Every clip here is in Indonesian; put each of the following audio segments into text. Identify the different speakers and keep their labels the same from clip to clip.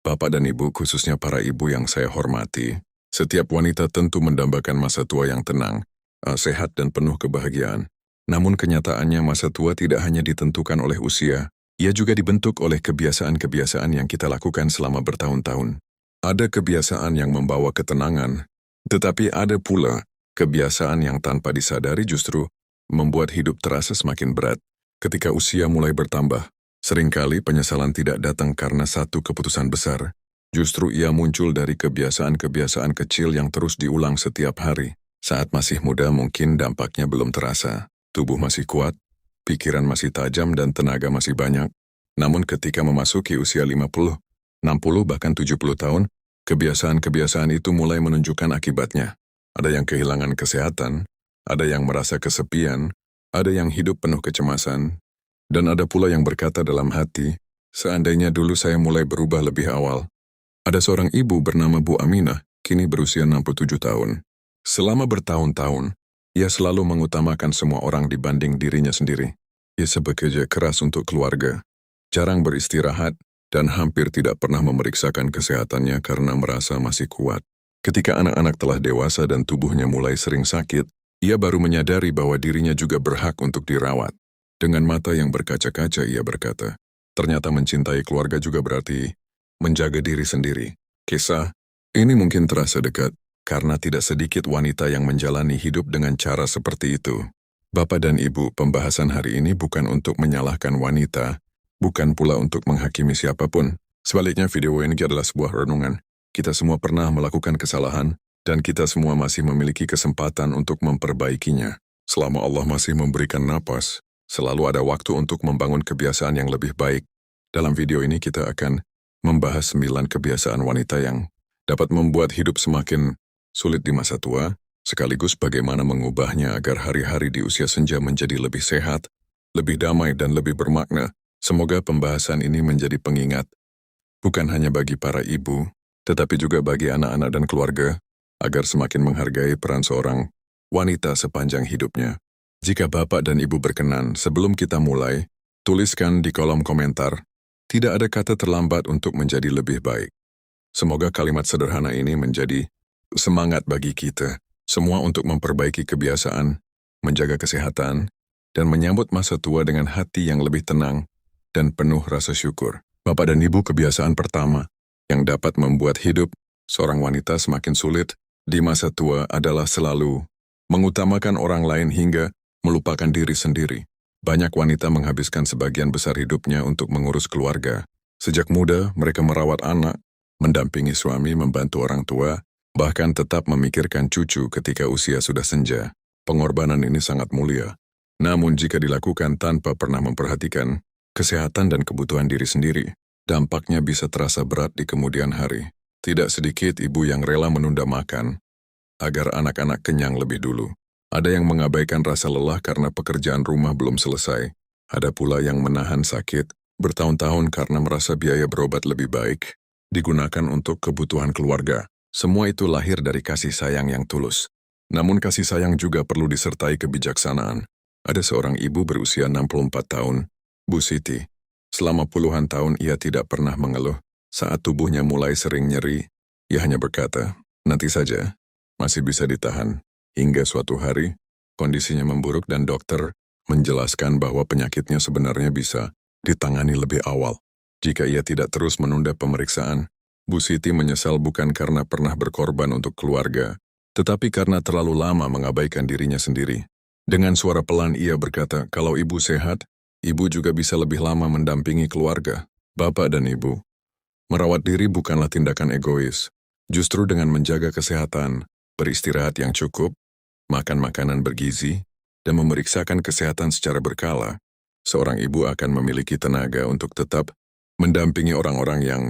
Speaker 1: Bapak dan Ibu, khususnya para ibu yang saya hormati, setiap wanita tentu mendambakan masa tua yang tenang, sehat dan penuh kebahagiaan. Namun kenyataannya masa tua tidak hanya ditentukan oleh usia, ia juga dibentuk oleh kebiasaan-kebiasaan yang kita lakukan selama bertahun-tahun. Ada kebiasaan yang membawa ketenangan, tetapi ada pula kebiasaan yang tanpa disadari justru membuat hidup terasa semakin berat. Ketika usia mulai bertambah, seringkali penyesalan tidak datang karena satu keputusan besar. Justru ia muncul dari kebiasaan-kebiasaan kecil yang terus diulang setiap hari. Saat masih muda mungkin dampaknya belum terasa. Tubuh masih kuat, pikiran masih tajam dan tenaga masih banyak. Namun ketika memasuki usia 50, 60 bahkan 70 tahun, kebiasaan-kebiasaan itu mulai menunjukkan akibatnya. Ada yang kehilangan kesehatan, ada yang merasa kesepian, ada yang hidup penuh kecemasan, dan ada pula yang berkata dalam hati, seandainya dulu saya mulai berubah lebih awal. Ada seorang ibu bernama Bu Aminah, kini berusia 67 tahun. Selama bertahun-tahun, ia selalu mengutamakan semua orang dibanding dirinya sendiri. Ia bekerja keras untuk keluarga, jarang beristirahat, dan hampir tidak pernah memeriksakan kesehatannya karena merasa masih kuat. Ketika anak-anak telah dewasa dan tubuhnya mulai sering sakit, ia baru menyadari bahwa dirinya juga berhak untuk dirawat. Dengan mata yang berkaca-kaca ia berkata, ternyata mencintai keluarga juga berarti menjaga diri sendiri. Kisah ini mungkin terasa dekat, karena tidak sedikit wanita yang menjalani hidup dengan cara seperti itu. Bapak dan Ibu, pembahasan hari ini bukan untuk menyalahkan wanita, bukan pula untuk menghakimi siapapun. Sebaliknya video ini adalah sebuah renungan. Kita semua pernah melakukan kesalahan, dan kita semua masih memiliki kesempatan untuk memperbaikinya. Selama Allah masih memberikan napas, selalu ada waktu untuk membangun kebiasaan yang lebih baik. Dalam video ini kita akan membahas 9 kebiasaan wanita yang dapat membuat hidup semakin sulit di masa tua, sekaligus bagaimana mengubahnya agar hari-hari di usia senja menjadi lebih sehat, lebih damai dan lebih bermakna. Semoga pembahasan ini menjadi pengingat, bukan hanya bagi para ibu, tetapi juga bagi anak-anak dan keluarga, agar semakin menghargai peran seorang wanita sepanjang hidupnya. Jika Bapak dan Ibu berkenan, sebelum kita mulai, tuliskan di kolom komentar, tidak ada kata terlambat untuk menjadi lebih baik. Semoga kalimat sederhana ini menjadi semangat bagi kita, semua untuk memperbaiki kebiasaan, menjaga kesehatan, dan menyambut masa tua dengan hati yang lebih tenang dan penuh rasa syukur. Bapak dan Ibu, kebiasaan pertama yang dapat membuat hidup seorang wanita semakin sulit di masa tua adalah selalu mengutamakan orang lain hingga melupakan diri sendiri. Banyak wanita menghabiskan sebagian besar hidupnya untuk mengurus keluarga. Sejak muda, mereka merawat anak, mendampingi suami, membantu orang tua, bahkan tetap memikirkan cucu ketika usia sudah senja. Pengorbanan ini sangat mulia. Namun jika dilakukan tanpa pernah memperhatikan kesehatan dan kebutuhan diri sendiri, dampaknya bisa terasa berat di kemudian hari. Tidak sedikit ibu yang rela menunda makan agar anak-anak kenyang lebih dulu. Ada yang mengabaikan rasa lelah karena pekerjaan rumah belum selesai. Ada pula yang menahan sakit bertahun-tahun karena merasa biaya berobat lebih baik digunakan untuk kebutuhan keluarga. Semua itu lahir dari kasih sayang yang tulus. Namun kasih sayang juga perlu disertai kebijaksanaan. Ada seorang ibu berusia 64 tahun, Bu Siti. Selama puluhan tahun ia tidak pernah mengeluh. Saat tubuhnya mulai sering nyeri, ia hanya berkata, nanti saja, masih bisa ditahan. Hingga suatu hari, kondisinya memburuk dan dokter menjelaskan bahwa penyakitnya sebenarnya bisa ditangani lebih awal. Jika ia tidak terus menunda pemeriksaan, Bu Siti menyesal bukan karena pernah berkorban untuk keluarga, tetapi karena terlalu lama mengabaikan dirinya sendiri. Dengan suara pelan ia berkata, kalau ibu sehat, ibu juga bisa lebih lama mendampingi keluarga. Bapak dan Ibu, merawat diri bukanlah tindakan egois. Justru dengan menjaga kesehatan, beristirahat yang cukup, makan makanan bergizi, dan memeriksakan kesehatan secara berkala, seorang ibu akan memiliki tenaga untuk tetap mendampingi orang-orang yang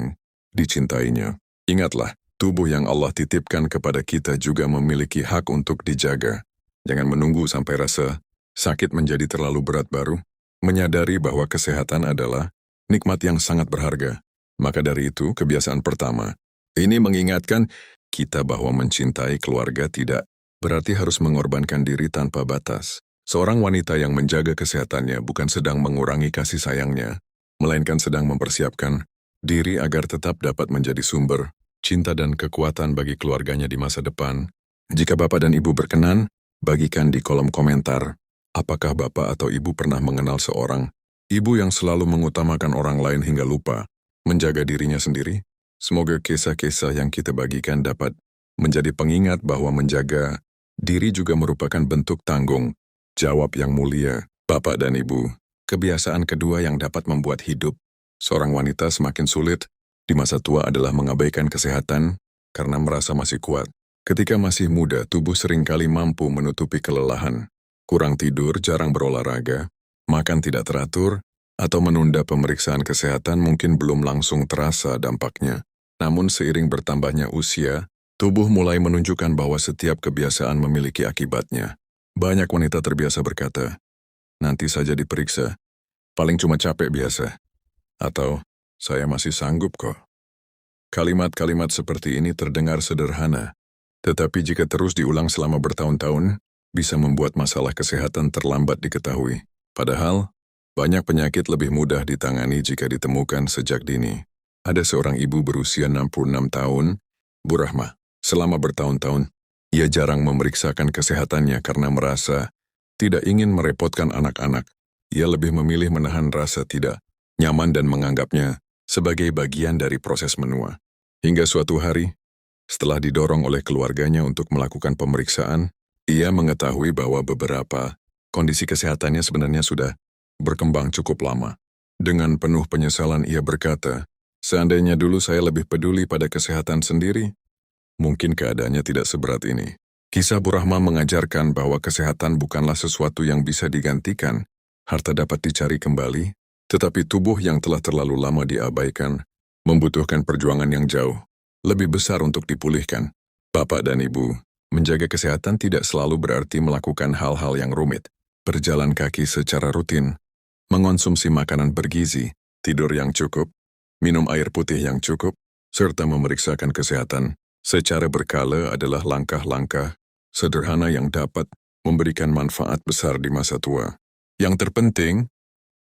Speaker 1: dicintainya. Ingatlah, tubuh yang Allah titipkan kepada kita juga memiliki hak untuk dijaga. Jangan menunggu sampai rasa sakit menjadi terlalu berat baru. Menyadari bahwa kesehatan adalah nikmat yang sangat berharga. Maka dari itu, kebiasaan pertama, ini mengingatkan kita bahwa mencintai keluarga tidak berarti harus mengorbankan diri tanpa batas. Seorang wanita yang menjaga kesehatannya bukan sedang mengurangi kasih sayangnya, melainkan sedang mempersiapkan diri agar tetap dapat menjadi sumber cinta dan kekuatan bagi keluarganya di masa depan. Jika Bapak dan Ibu berkenan, bagikan di kolom komentar, apakah Bapak atau Ibu pernah mengenal seorang ibu yang selalu mengutamakan orang lain hingga lupa menjaga dirinya sendiri? Semoga kisah-kisah yang kita bagikan dapat menjadi pengingat bahwa menjaga diri juga merupakan bentuk tanggung jawab yang mulia. Bapak dan Ibu, kebiasaan kedua yang dapat membuat hidup seorang wanita semakin sulit di masa tua adalah mengabaikan kesehatan karena merasa masih kuat. Ketika masih muda, tubuh seringkali mampu menutupi kelelahan, kurang tidur, jarang berolahraga, makan tidak teratur, atau menunda pemeriksaan kesehatan mungkin belum langsung terasa dampaknya. Namun seiring bertambahnya usia, tubuh mulai menunjukkan bahwa setiap kebiasaan memiliki akibatnya. Banyak wanita terbiasa berkata, nanti saja diperiksa, paling cuma capek biasa. Atau, saya masih sanggup kok. Kalimat-kalimat seperti ini terdengar sederhana, tetapi jika terus diulang selama bertahun-tahun, bisa membuat masalah kesehatan terlambat diketahui. Padahal, banyak penyakit lebih mudah ditangani jika ditemukan sejak dini. Ada seorang ibu berusia 66 tahun, Bu Rahma. Selama bertahun-tahun, ia jarang memeriksakan kesehatannya karena merasa tidak ingin merepotkan anak-anak. Ia lebih memilih menahan rasa tidak nyaman dan menganggapnya sebagai bagian dari proses menua. Hingga suatu hari, setelah didorong oleh keluarganya untuk melakukan pemeriksaan, ia mengetahui bahwa beberapa kondisi kesehatannya sebenarnya sudah berkembang cukup lama. Dengan penuh penyesalan ia berkata, seandainya dulu saya lebih peduli pada kesehatan sendiri, mungkin keadaannya tidak seberat ini. Kisah Bu Rahma mengajarkan bahwa kesehatan bukanlah sesuatu yang bisa digantikan, harta dapat dicari kembali, tetapi tubuh yang telah terlalu lama diabaikan, membutuhkan perjuangan yang jauh lebih besar untuk dipulihkan. Bapak dan Ibu, menjaga kesehatan tidak selalu berarti melakukan hal-hal yang rumit. Berjalan kaki secara rutin, mengonsumsi makanan bergizi, tidur yang cukup, minum air putih yang cukup, serta memeriksakan kesehatan secara berkala adalah langkah-langkah sederhana yang dapat memberikan manfaat besar di masa tua. Yang terpenting,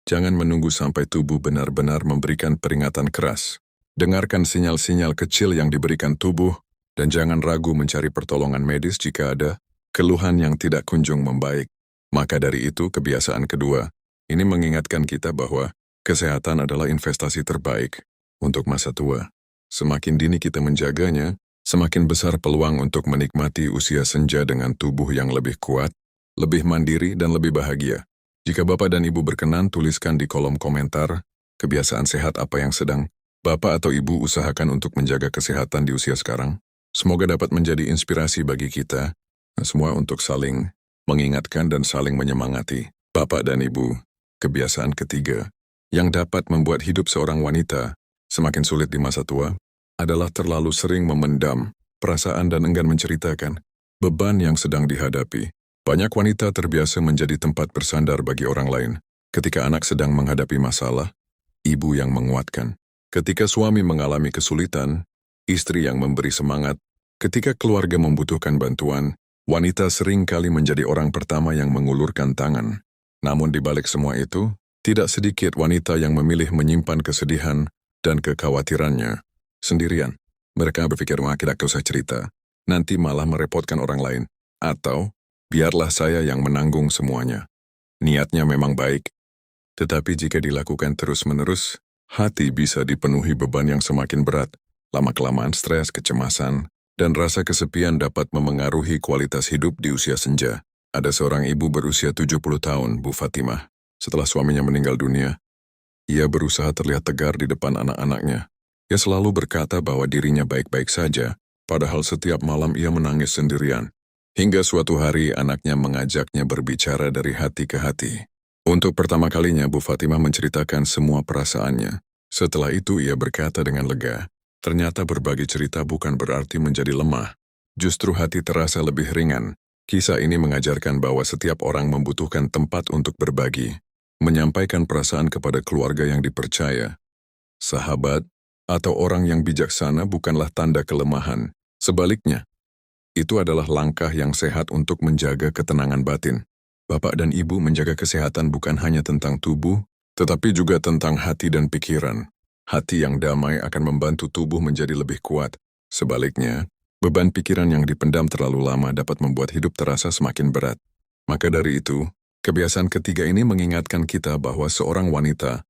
Speaker 1: jangan menunggu sampai tubuh benar-benar memberikan peringatan keras. Dengarkan sinyal-sinyal kecil yang diberikan tubuh, dan jangan ragu mencari pertolongan medis jika ada keluhan yang tidak kunjung membaik. Maka dari itu, kebiasaan kedua, ini mengingatkan kita bahwa kesehatan adalah investasi terbaik untuk masa tua. Semakin dini kita menjaganya, semakin besar peluang untuk menikmati usia senja dengan tubuh yang lebih kuat, lebih mandiri, dan lebih bahagia. Jika Bapak dan Ibu berkenan, tuliskan di kolom komentar kebiasaan sehat apa yang sedang Bapak atau Ibu usahakan untuk menjaga kesehatan di usia sekarang. Semoga dapat menjadi inspirasi bagi kita semua untuk saling mengingatkan dan saling menyemangati. Bapak dan Ibu, kebiasaan ketiga yang dapat membuat hidup seorang wanita semakin sulit di masa tua adalah terlalu sering memendam perasaan dan enggan menceritakan beban yang sedang dihadapi. Banyak wanita terbiasa menjadi tempat bersandar bagi orang lain. Ketika anak sedang menghadapi masalah, ibu yang menguatkan. Ketika suami mengalami kesulitan, istri yang memberi semangat. Ketika keluarga membutuhkan bantuan, wanita sering kali menjadi orang pertama yang mengulurkan tangan. Namun di balik semua itu, tidak sedikit wanita yang memilih menyimpan kesedihan dan kekhawatirannya sendirian. Mereka berpikir, tidak usah cerita, nanti malah merepotkan orang lain. Atau, biarlah saya yang menanggung semuanya. Niatnya memang baik, tetapi jika dilakukan terus-menerus, hati bisa dipenuhi beban yang semakin berat. Lama-kelamaan stres, kecemasan, dan rasa kesepian dapat memengaruhi kualitas hidup di usia senja. Ada seorang ibu berusia 70 tahun, Bu Fatimah. Setelah suaminya meninggal dunia, ia berusaha terlihat tegar di depan anak-anaknya. Ia selalu berkata bahwa dirinya baik-baik saja, padahal setiap malam ia menangis sendirian. Hingga suatu hari anaknya mengajaknya berbicara dari hati ke hati. Untuk pertama kalinya Bu Fatimah menceritakan semua perasaannya. Setelah itu ia berkata dengan lega, ternyata berbagi cerita bukan berarti menjadi lemah. Justru hati terasa lebih ringan. Kisah ini mengajarkan bahwa setiap orang membutuhkan tempat untuk berbagi, menyampaikan perasaan kepada keluarga yang dipercaya. Sahabat atau orang yang bijaksana bukanlah tanda kelemahan. Sebaliknya, itu adalah langkah yang sehat untuk menjaga ketenangan batin. Bapak dan Ibu, menjaga kesehatan bukan hanya tentang tubuh, tetapi juga tentang hati dan pikiran. Hati yang damai akan membantu tubuh menjadi lebih kuat. Sebaliknya, beban pikiran yang dipendam terlalu lama dapat membuat hidup terasa semakin berat. Maka dari itu, kebiasaan ketiga ini mengingatkan kita bahwa seorang wanita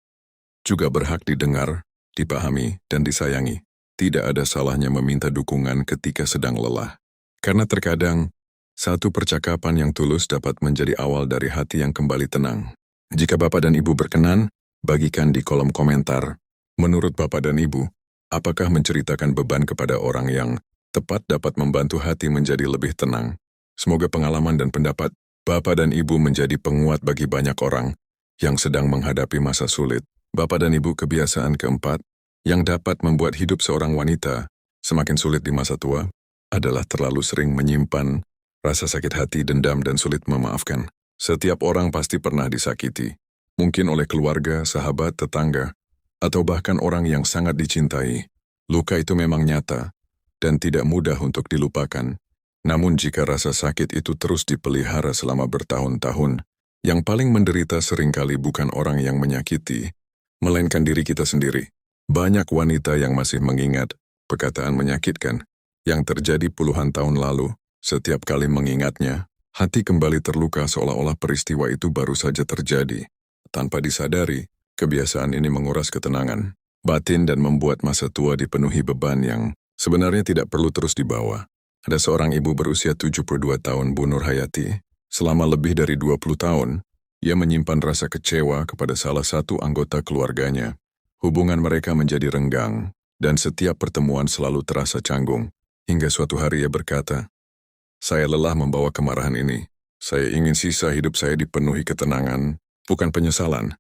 Speaker 1: juga berhak didengar, dipahami, dan disayangi. Tidak ada salahnya meminta dukungan ketika sedang lelah. Karena terkadang, satu percakapan yang tulus dapat menjadi awal dari hati yang kembali tenang. Jika Bapak dan Ibu berkenan, bagikan di kolom komentar. Menurut Bapak dan Ibu, apakah menceritakan beban kepada orang yang tepat dapat membantu hati menjadi lebih tenang? Semoga pengalaman dan pendapat Bapak dan Ibu menjadi penguat bagi banyak orang yang sedang menghadapi masa sulit. Bapak dan Ibu, kebiasaan keempat yang dapat membuat hidup seorang wanita semakin sulit di masa tua adalah terlalu sering menyimpan rasa sakit hati, dendam, dan sulit memaafkan. Setiap orang pasti pernah disakiti, mungkin oleh keluarga, sahabat, tetangga, atau bahkan orang yang sangat dicintai. Luka itu memang nyata dan tidak mudah untuk dilupakan. Namun jika rasa sakit itu terus dipelihara selama bertahun-tahun, yang paling menderita seringkali bukan orang yang menyakiti, melainkan diri kita sendiri. Banyak wanita yang masih mengingat perkataan menyakitkan yang terjadi puluhan tahun lalu. Setiap kali mengingatnya, hati kembali terluka seolah-olah peristiwa itu baru saja terjadi. Tanpa disadari, kebiasaan ini menguras ketenangan batin dan membuat masa tua dipenuhi beban yang sebenarnya tidak perlu terus dibawa. Ada seorang ibu berusia 72 tahun, Bu Nur Hayati. Selama lebih dari 20 tahun, ia menyimpan rasa kecewa kepada salah satu anggota keluarganya. Hubungan mereka menjadi renggang, dan setiap pertemuan selalu terasa canggung. Hingga suatu hari ia berkata, "Saya lelah membawa kemarahan ini. Saya ingin sisa hidup saya dipenuhi ketenangan, bukan penyesalan."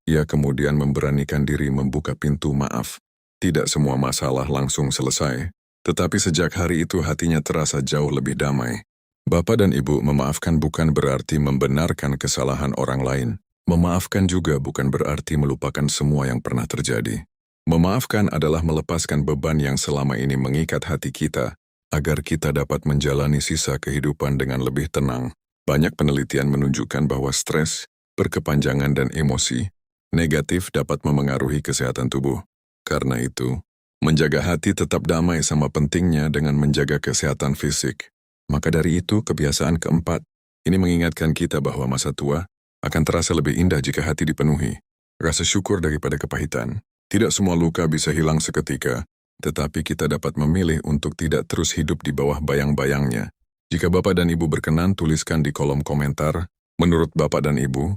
Speaker 1: Ia kemudian memberanikan diri membuka pintu maaf. Tidak semua masalah langsung selesai, tetapi sejak hari itu hatinya terasa jauh lebih damai. Bapak dan Ibu, memaafkan bukan berarti membenarkan kesalahan orang lain. Memaafkan juga bukan berarti melupakan semua yang pernah terjadi. Memaafkan adalah melepaskan beban yang selama ini mengikat hati kita, agar kita dapat menjalani sisa kehidupan dengan lebih tenang. Banyak penelitian menunjukkan bahwa stres, berkepanjangan, dan emosi negatif dapat memengaruhi kesehatan tubuh. Karena itu, menjaga hati tetap damai sama pentingnya dengan menjaga kesehatan fisik. Maka dari itu, kebiasaan keempat, ini mengingatkan kita bahwa masa tua akan terasa lebih indah jika hati dipenuhi rasa syukur daripada kepahitan. Tidak semua luka bisa hilang seketika, tetapi kita dapat memilih untuk tidak terus hidup di bawah bayang-bayangnya. Jika Bapak dan Ibu berkenan, tuliskan di kolom komentar, menurut Bapak dan Ibu,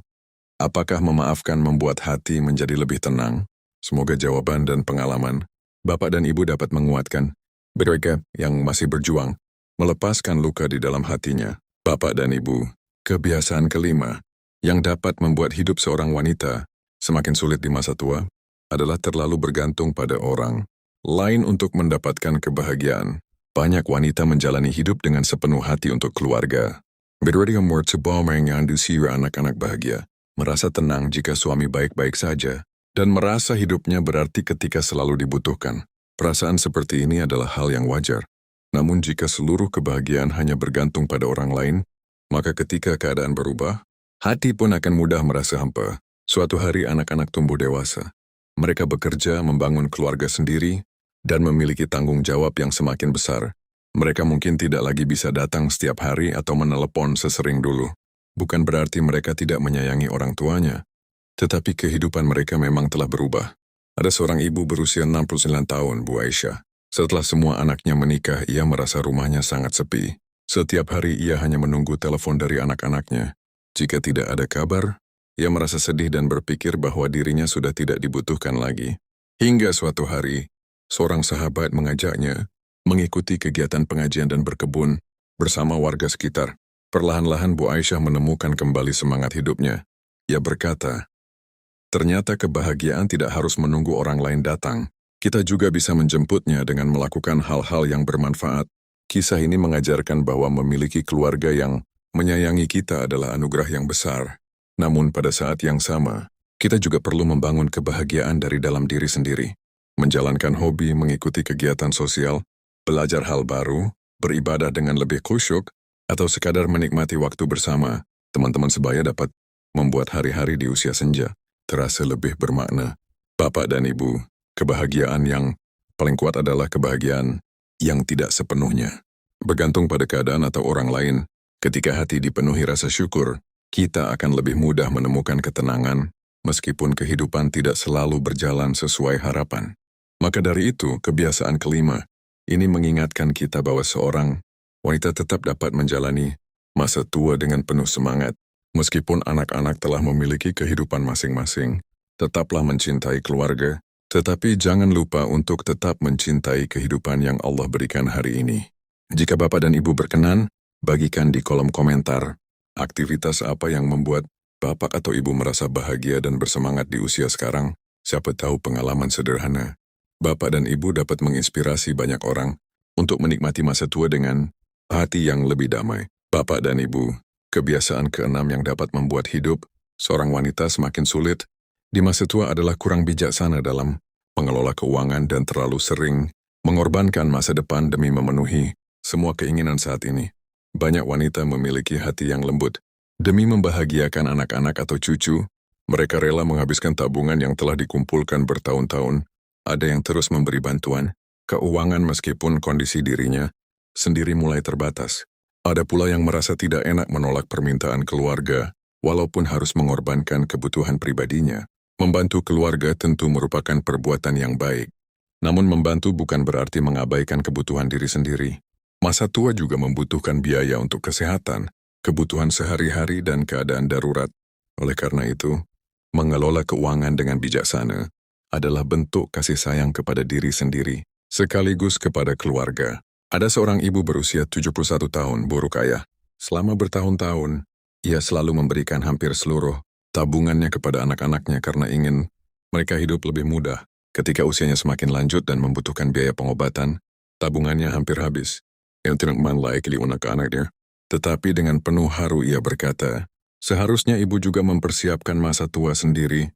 Speaker 1: apakah memaafkan membuat hati menjadi lebih tenang? Semoga jawaban dan pengalaman Bapak dan Ibu dapat menguatkan mereka yang masih berjuang melepaskan luka di dalam hatinya. Bapak dan Ibu, kebiasaan kelima yang dapat membuat hidup seorang wanita semakin sulit di masa tua adalah terlalu bergantung pada orang lain untuk mendapatkan kebahagiaan. Banyak wanita menjalani hidup dengan sepenuh hati untuk keluarga. Berarti yang disira anak-anak bahagia, merasa tenang jika suami baik-baik saja, dan merasa hidupnya berarti ketika selalu dibutuhkan. Perasaan seperti ini adalah hal yang wajar. Namun jika seluruh kebahagiaan hanya bergantung pada orang lain, maka ketika keadaan berubah, hati pun akan mudah merasa hampa. Suatu hari anak-anak tumbuh dewasa. Mereka bekerja, membangun keluarga sendiri, dan memiliki tanggung jawab yang semakin besar. Mereka mungkin tidak lagi bisa datang setiap hari atau menelepon sesering dulu. Bukan berarti mereka tidak menyayangi orang tuanya, tetapi kehidupan mereka memang telah berubah. Ada seorang ibu berusia 69 tahun, Bu Aisyah. Setelah semua anaknya menikah, ia merasa rumahnya sangat sepi. Setiap hari ia hanya menunggu telepon dari anak-anaknya. Jika tidak ada kabar, ia merasa sedih dan berpikir bahwa dirinya sudah tidak dibutuhkan lagi. Hingga suatu hari, seorang sahabat mengajaknya mengikuti kegiatan pengajian dan berkebun bersama warga sekitar. Perlahan-lahan Bu Aisyah menemukan kembali semangat hidupnya. Ia berkata, "Ternyata kebahagiaan tidak harus menunggu orang lain datang. Kita juga bisa menjemputnya dengan melakukan hal-hal yang bermanfaat." Kisah ini mengajarkan bahwa memiliki keluarga yang menyayangi kita adalah anugerah yang besar. Namun pada saat yang sama, kita juga perlu membangun kebahagiaan dari dalam diri sendiri. Menjalankan hobi, mengikuti kegiatan sosial, belajar hal baru, beribadah dengan lebih khusyuk, atau sekadar menikmati waktu bersama teman-teman sebaya dapat membuat hari-hari di usia senja terasa lebih bermakna. Bapak dan Ibu, Kebahagiaan yang paling kuat adalah kebahagiaan yang tidak sepenuhnya bergantung pada keadaan atau orang lain. Ketika hati dipenuhi rasa syukur, kita akan lebih mudah menemukan ketenangan, meskipun kehidupan tidak selalu berjalan sesuai harapan. Maka dari itu, kebiasaan kelima, ini mengingatkan kita bahwa seorang wanita tetap dapat menjalani masa tua dengan penuh semangat. Meskipun anak-anak telah memiliki kehidupan masing-masing, tetaplah mencintai keluarga, tetapi jangan lupa untuk tetap mencintai kehidupan yang Allah berikan hari ini. Jika Bapak dan Ibu berkenan, bagikan di kolom komentar aktivitas apa yang membuat Bapak atau Ibu merasa bahagia dan bersemangat di usia sekarang. Siapa tahu pengalaman sederhana Bapak dan Ibu dapat menginspirasi banyak orang untuk menikmati masa tua dengan hati yang lebih damai. Bapak dan Ibu, kebiasaan keenam yang dapat membuat hidup seorang wanita semakin sulit di masa tua adalah kurang bijaksana dalam mengelola keuangan dan terlalu sering mengorbankan masa depan demi memenuhi semua keinginan saat ini. Banyak wanita memiliki hati yang lembut. Demi membahagiakan anak-anak atau cucu, mereka rela menghabiskan tabungan yang telah dikumpulkan bertahun-tahun. Ada yang terus memberi bantuan keuangan meskipun kondisi dirinya sendiri mulai terbatas. Ada pula yang merasa tidak enak menolak permintaan keluarga, walaupun harus mengorbankan kebutuhan pribadinya. Membantu keluarga tentu merupakan perbuatan yang baik. Namun membantu bukan berarti mengabaikan kebutuhan diri sendiri. Masa tua juga membutuhkan biaya untuk kesehatan, kebutuhan sehari-hari dan keadaan darurat. Oleh karena itu, mengelola keuangan dengan bijaksana adalah bentuk kasih sayang kepada diri sendiri, sekaligus kepada keluarga. Ada seorang ibu berusia 71 tahun, buruk ayah. Selama bertahun-tahun, ia selalu memberikan hampir seluruh tabungannya kepada anak-anaknya karena ingin mereka hidup lebih mudah. Ketika usianya semakin lanjut dan membutuhkan biaya pengobatan, tabungannya hampir habis. Yang tidak likely untuk anaknya. Tetapi dengan penuh haru ia berkata, seharusnya ibu juga mempersiapkan masa tua sendiri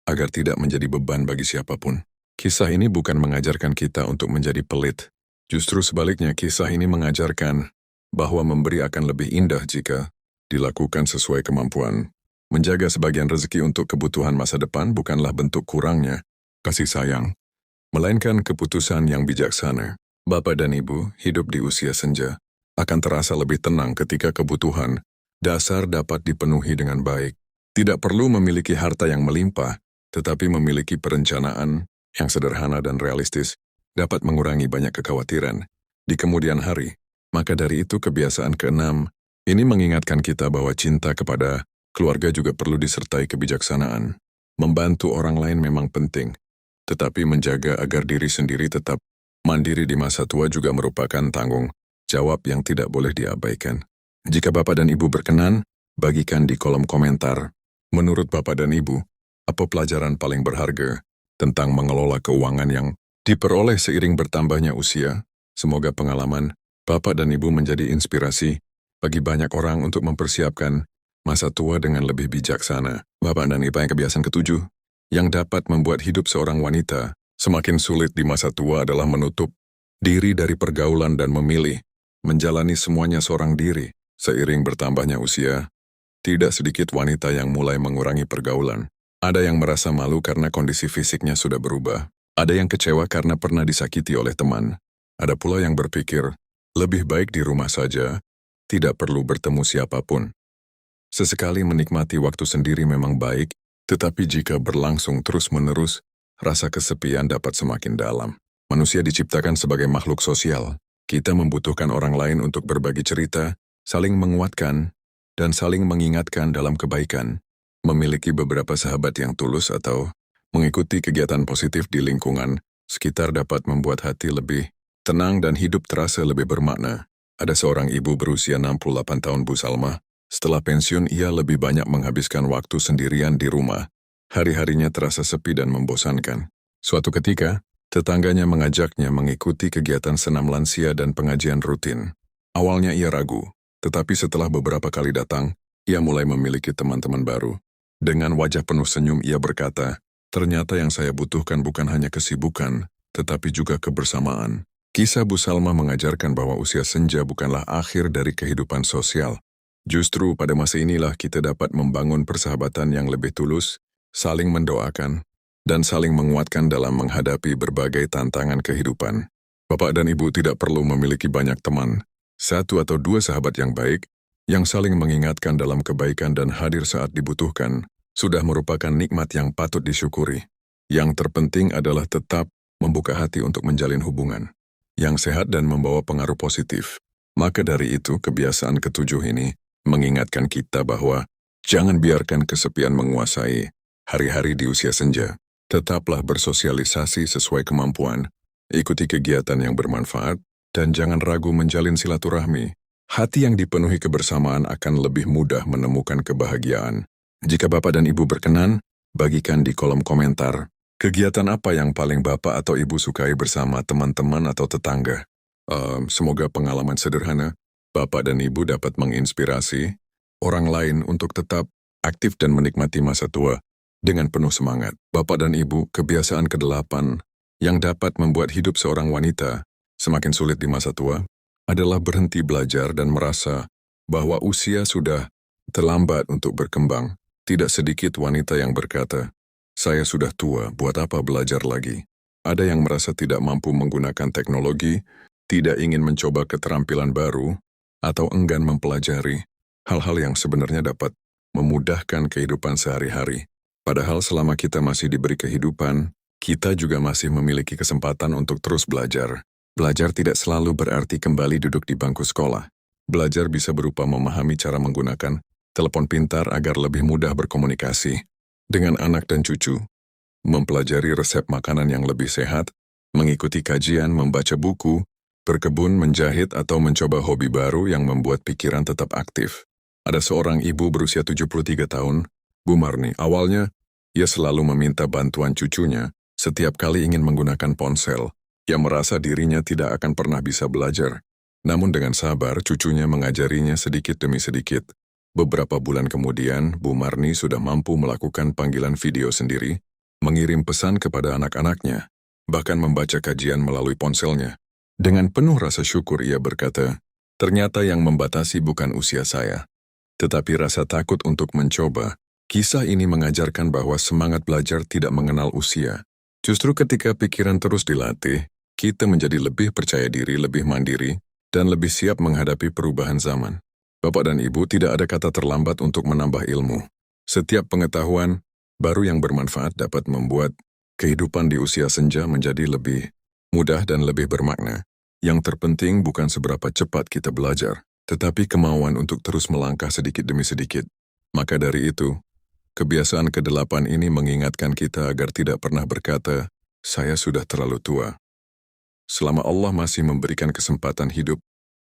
Speaker 1: agar tidak menjadi beban bagi siapapun. Kisah ini bukan mengajarkan kita untuk menjadi pelit. Justru sebaliknya, kisah ini mengajarkan bahwa memberi akan lebih indah jika dilakukan sesuai kemampuan. Menjaga sebagian rezeki untuk kebutuhan masa depan bukanlah bentuk kurangnya kasih sayang, melainkan keputusan yang bijaksana. Bapak dan Ibu hidup di usia senja akan terasa lebih tenang ketika kebutuhan dasar dapat dipenuhi dengan baik. Tidak perlu memiliki harta yang melimpah, tetapi memiliki perencanaan yang sederhana dan realistis dapat mengurangi banyak kekhawatiran di kemudian hari. Maka dari itu kebiasaan keenam ini mengingatkan kita bahwa cinta kepada keluarga juga perlu disertai kebijaksanaan. Membantu orang lain memang penting, tetapi menjaga agar diri sendiri tetap mandiri di masa tua juga merupakan tanggung jawab yang tidak boleh diabaikan. Jika Bapak dan Ibu berkenan, bagikan di kolom komentar. Menurut Bapak dan Ibu, apa pelajaran paling berharga tentang mengelola keuangan yang diperoleh seiring bertambahnya usia? Semoga pengalaman Bapak dan Ibu menjadi inspirasi bagi banyak orang untuk mempersiapkan masa tua dengan lebih bijaksana. Bapak dan Ibu, yang kebiasaan ketujuh, yang dapat membuat hidup seorang wanita semakin sulit di masa tua adalah menutup diri dari pergaulan dan memilih menjalani semuanya seorang diri. Seiring bertambahnya usia, tidak sedikit wanita yang mulai mengurangi pergaulan. Ada yang merasa malu karena kondisi fisiknya sudah berubah. Ada yang kecewa karena pernah disakiti oleh teman. Ada pula yang berpikir, lebih baik di rumah saja, tidak perlu bertemu siapapun. Sesekali menikmati waktu sendiri memang baik, tetapi jika berlangsung terus-menerus, rasa kesepian dapat semakin dalam. Manusia diciptakan sebagai makhluk sosial. Kita membutuhkan orang lain untuk berbagi cerita, saling menguatkan, dan saling mengingatkan dalam kebaikan. Memiliki beberapa sahabat yang tulus atau mengikuti kegiatan positif di lingkungan sekitar dapat membuat hati lebih tenang dan hidup terasa lebih bermakna. Ada seorang ibu berusia 68 tahun, Bu Salma. Setelah pensiun, ia lebih banyak menghabiskan waktu sendirian di rumah. Hari-harinya terasa sepi dan membosankan. Suatu ketika, tetangganya mengajaknya mengikuti kegiatan senam lansia dan pengajian rutin. Awalnya ia ragu, tetapi setelah beberapa kali datang, ia mulai memiliki teman-teman baru. Dengan wajah penuh senyum ia berkata, ternyata yang saya butuhkan bukan hanya kesibukan, tetapi juga kebersamaan. Kisah Bu Salma mengajarkan bahwa usia senja bukanlah akhir dari kehidupan sosial. Justru pada masa inilah kita dapat membangun persahabatan yang lebih tulus, saling mendoakan, dan saling menguatkan dalam menghadapi berbagai tantangan kehidupan. Bapak dan Ibu tidak perlu memiliki banyak teman, satu atau dua sahabat yang baik, yang saling mengingatkan dalam kebaikan dan hadir saat dibutuhkan, sudah merupakan nikmat yang patut disyukuri. Yang terpenting adalah tetap membuka hati untuk menjalin hubungan yang sehat dan membawa pengaruh positif. Maka dari itu, kebiasaan ketujuh ini mengingatkan kita bahwa jangan biarkan kesepian menguasai hari-hari di usia senja. Tetaplah bersosialisasi sesuai kemampuan, ikuti kegiatan yang bermanfaat, dan jangan ragu menjalin silaturahmi. Hati yang dipenuhi kebersamaan akan lebih mudah menemukan kebahagiaan. Jika Bapak dan Ibu berkenan, bagikan di kolom komentar. Kegiatan apa yang paling Bapak atau Ibu sukai bersama teman-teman atau tetangga? Semoga pengalaman sederhana Bapak dan Ibu dapat menginspirasi orang lain untuk tetap aktif dan menikmati masa tua dengan penuh semangat. Bapak dan Ibu, kebiasaan ke-8 yang dapat membuat hidup seorang wanita semakin sulit di masa tua adalah berhenti belajar dan merasa bahwa usia sudah terlambat untuk berkembang. Tidak sedikit wanita yang berkata, "Saya sudah tua, buat apa belajar lagi?" Ada yang merasa tidak mampu menggunakan teknologi, tidak ingin mencoba keterampilan baru, atau enggan mempelajari hal-hal yang sebenarnya dapat memudahkan kehidupan sehari-hari. Padahal selama kita masih diberi kehidupan, kita juga masih memiliki kesempatan untuk terus belajar. Belajar tidak selalu berarti kembali duduk di bangku sekolah. Belajar bisa berupa memahami cara menggunakan telepon pintar agar lebih mudah berkomunikasi dengan anak dan cucu, mempelajari resep makanan yang lebih sehat, mengikuti kajian, membaca buku, berkebun, menjahit, atau mencoba hobi baru yang membuat pikiran tetap aktif. Ada seorang ibu berusia 73 tahun, Bu Marni. Awalnya, ia selalu meminta bantuan cucunya setiap kali ingin menggunakan ponsel. Ia merasa dirinya tidak akan pernah bisa belajar. Namun dengan sabar, cucunya mengajarinya sedikit demi sedikit. Beberapa bulan kemudian, Bu Marni sudah mampu melakukan panggilan video sendiri, mengirim pesan kepada anak-anaknya, bahkan membaca kajian melalui ponselnya. Dengan penuh rasa syukur ia berkata, "Ternyata yang membatasi bukan usia saya, tetapi rasa takut untuk mencoba." Kisah ini mengajarkan bahwa semangat belajar tidak mengenal usia. Justru ketika pikiran terus dilatih, kita menjadi lebih percaya diri, lebih mandiri, dan lebih siap menghadapi perubahan zaman. Bapak dan Ibu, tidak ada kata terlambat untuk menambah ilmu. Setiap pengetahuan baru yang bermanfaat dapat membuat kehidupan di usia senja menjadi lebih mudah dan lebih bermakna. Yang terpenting bukan seberapa cepat kita belajar, tetapi kemauan untuk terus melangkah sedikit demi sedikit. Maka dari itu, kebiasaan ke-8 ini mengingatkan kita agar tidak pernah berkata, "Saya sudah terlalu tua." Selama Allah masih memberikan kesempatan hidup,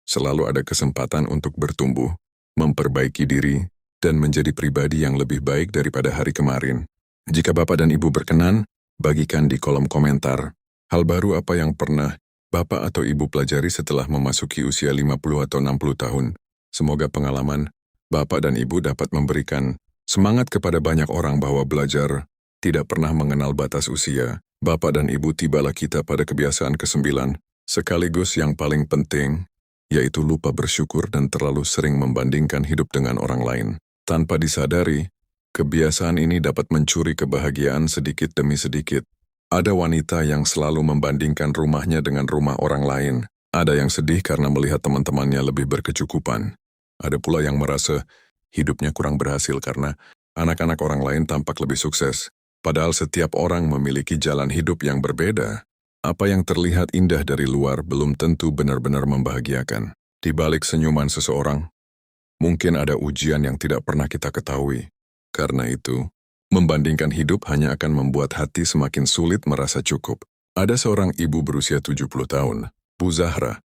Speaker 1: selalu ada kesempatan untuk bertumbuh, memperbaiki diri, dan menjadi pribadi yang lebih baik daripada hari kemarin. Jika Bapak dan Ibu berkenan, bagikan di kolom komentar hal baru apa yang pernah Bapak atau Ibu pelajari setelah memasuki usia 50 atau 60 tahun. Semoga pengalaman Bapak dan Ibu dapat memberikan semangat kepada banyak orang bahwa belajar tidak pernah mengenal batas usia. Bapak dan Ibu, tibalah kita pada kebiasaan ke-9, sekaligus yang paling penting, yaitu lupa bersyukur dan terlalu sering membandingkan hidup dengan orang lain. Tanpa disadari, kebiasaan ini dapat mencuri kebahagiaan sedikit demi sedikit. Ada wanita yang selalu membandingkan rumahnya dengan rumah orang lain. Ada yang sedih karena melihat teman-temannya lebih berkecukupan. Ada pula yang merasa hidupnya kurang berhasil karena anak-anak orang lain tampak lebih sukses. Padahal setiap orang memiliki jalan hidup yang berbeda. Apa yang terlihat indah dari luar belum tentu benar-benar membahagiakan. Di balik senyuman seseorang, mungkin ada ujian yang tidak pernah kita ketahui. Karena itu, membandingkan hidup hanya akan membuat hati semakin sulit merasa cukup. Ada seorang ibu berusia 70 tahun, Bu Zahra.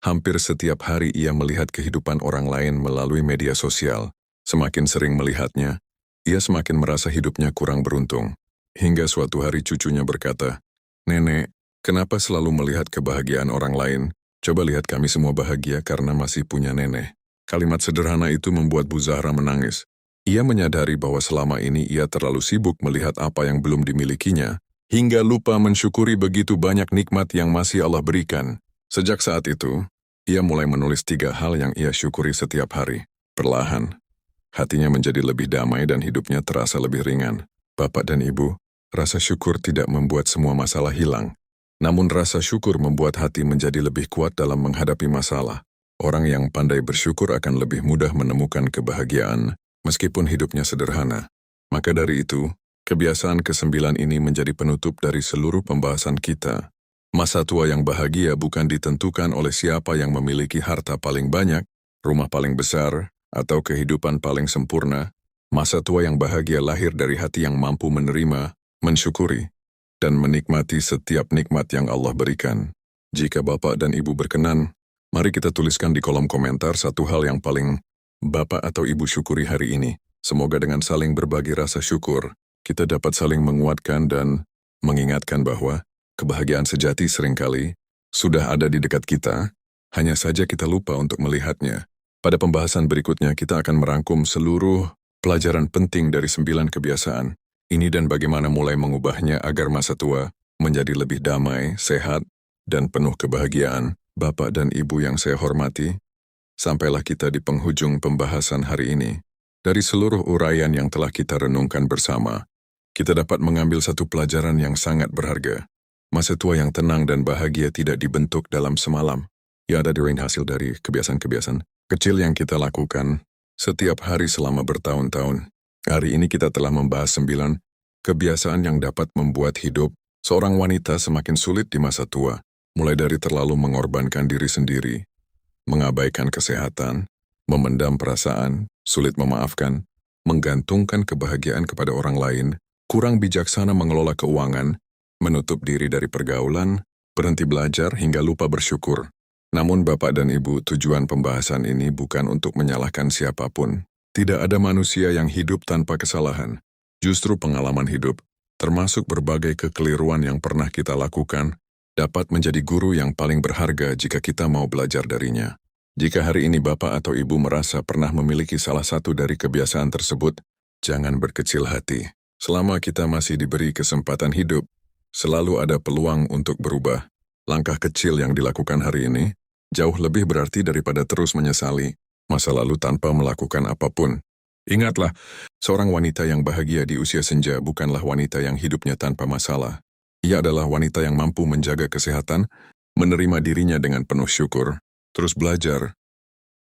Speaker 1: Hampir setiap hari ia melihat kehidupan orang lain melalui media sosial. Semakin sering melihatnya, ia semakin merasa hidupnya kurang beruntung. Hingga suatu hari cucunya berkata, "Nenek, kenapa selalu melihat kebahagiaan orang lain? Coba lihat kami semua bahagia karena masih punya nenek." Kalimat sederhana itu membuat Bu Zahra menangis. Ia menyadari bahwa selama ini ia terlalu sibuk melihat apa yang belum dimilikinya, hingga lupa mensyukuri begitu banyak nikmat yang masih Allah berikan. Sejak saat itu, ia mulai menulis 3 hal yang ia syukuri setiap hari. Perlahan, hatinya menjadi lebih damai dan hidupnya terasa lebih ringan. Bapak dan Ibu, Rasa syukur tidak membuat semua masalah hilang. Namun rasa syukur membuat hati menjadi lebih kuat dalam menghadapi masalah. Orang yang pandai bersyukur akan lebih mudah menemukan kebahagiaan, meskipun hidupnya sederhana. Maka dari itu, kebiasaan ke-9 ini menjadi penutup dari seluruh pembahasan kita. Masa tua yang bahagia bukan ditentukan oleh siapa yang memiliki harta paling banyak, rumah paling besar, atau kehidupan paling sempurna. Masa tua yang bahagia lahir dari hati yang mampu menerima, mensyukuri, dan menikmati setiap nikmat yang Allah berikan. Jika Bapak dan Ibu berkenan, mari kita tuliskan di kolom komentar satu hal yang paling Bapak atau Ibu syukuri hari ini. Semoga dengan saling berbagi rasa syukur, kita dapat saling menguatkan dan mengingatkan bahwa kebahagiaan sejati seringkali sudah ada di dekat kita, hanya saja kita lupa untuk melihatnya. Pada pembahasan berikutnya kita akan merangkum seluruh pelajaran penting dari 9 kebiasaan ini dan bagaimana mulai mengubahnya agar masa tua menjadi lebih damai, sehat, dan penuh kebahagiaan. Bapak dan Ibu yang saya hormati, sampailah kita di penghujung pembahasan hari ini. Dari seluruh uraian yang telah kita renungkan bersama, kita dapat mengambil satu pelajaran yang sangat berharga. Masa tua yang tenang dan bahagia tidak dibentuk dalam semalam. Ia ada hasil dari kebiasaan-kebiasaan kecil yang kita lakukan setiap hari selama bertahun-tahun. Hari ini kita telah membahas 9 kebiasaan yang dapat membuat hidup seorang wanita semakin sulit di masa tua, mulai dari terlalu mengorbankan diri sendiri, mengabaikan kesehatan, memendam perasaan, sulit memaafkan, menggantungkan kebahagiaan kepada orang lain, kurang bijaksana mengelola keuangan, menutup diri dari pergaulan, berhenti belajar hingga lupa bersyukur. Namun Bapak dan Ibu, tujuan pembahasan ini bukan untuk menyalahkan siapapun. Tidak ada manusia yang hidup tanpa kesalahan. Justru pengalaman hidup, termasuk berbagai kekeliruan yang pernah kita lakukan, dapat menjadi guru yang paling berharga jika kita mau belajar darinya. Jika hari ini Bapak atau Ibu merasa pernah memiliki salah satu dari kebiasaan tersebut, jangan berkecil hati. Selama kita masih diberi kesempatan hidup, selalu ada peluang untuk berubah. Langkah kecil yang dilakukan hari ini, jauh lebih berarti daripada terus menyesali masa lalu tanpa melakukan apapun. Ingatlah, seorang wanita yang bahagia di usia senja bukanlah wanita yang hidupnya tanpa masalah. Ia adalah wanita yang mampu menjaga kesehatan, menerima dirinya dengan penuh syukur, terus belajar,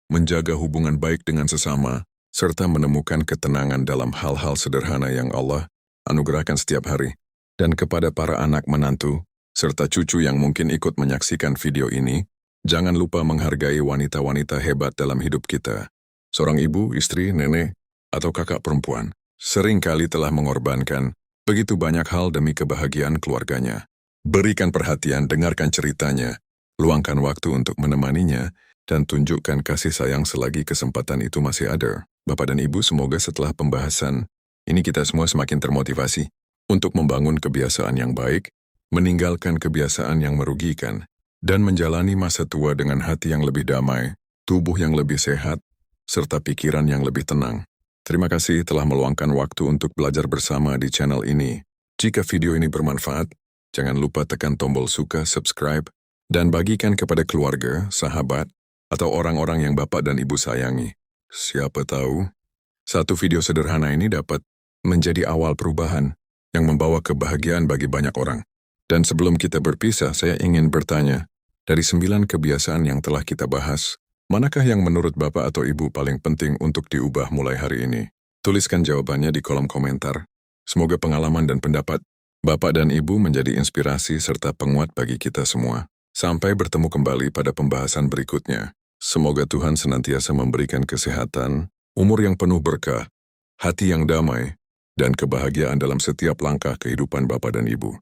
Speaker 1: menjaga hubungan baik dengan sesama, serta menemukan ketenangan dalam hal-hal sederhana yang Allah anugerahkan setiap hari. Dan kepada para anak menantu, serta cucu yang mungkin ikut menyaksikan video ini, jangan lupa menghargai wanita-wanita hebat dalam hidup kita. Seorang ibu, istri, nenek, atau kakak perempuan seringkali telah mengorbankan begitu banyak hal demi kebahagiaan keluarganya. Berikan perhatian, dengarkan ceritanya, luangkan waktu untuk menemaninya, dan tunjukkan kasih sayang selagi kesempatan itu masih ada. Bapak dan Ibu, semoga setelah pembahasan ini kita semua semakin termotivasi untuk membangun kebiasaan yang baik, meninggalkan kebiasaan yang merugikan, dan menjalani masa tua dengan hati yang lebih damai, tubuh yang lebih sehat, serta pikiran yang lebih tenang. Terima kasih telah meluangkan waktu untuk belajar bersama di channel ini. Jika video ini bermanfaat, jangan lupa tekan tombol suka, subscribe, dan bagikan kepada keluarga, sahabat, atau orang-orang yang Bapak dan Ibu sayangi. Siapa tahu, satu video sederhana ini dapat menjadi awal perubahan yang membawa kebahagiaan bagi banyak orang. Dan sebelum kita berpisah, saya ingin bertanya, dari 9 kebiasaan yang telah kita bahas, manakah yang menurut Bapak atau Ibu paling penting untuk diubah mulai hari ini? Tuliskan jawabannya di kolom komentar. Semoga pengalaman dan pendapat Bapak dan Ibu menjadi inspirasi serta penguat bagi kita semua. Sampai bertemu kembali pada pembahasan berikutnya. Semoga Tuhan senantiasa memberikan kesehatan, umur yang penuh berkah, hati yang damai, dan kebahagiaan dalam setiap langkah kehidupan Bapak dan Ibu.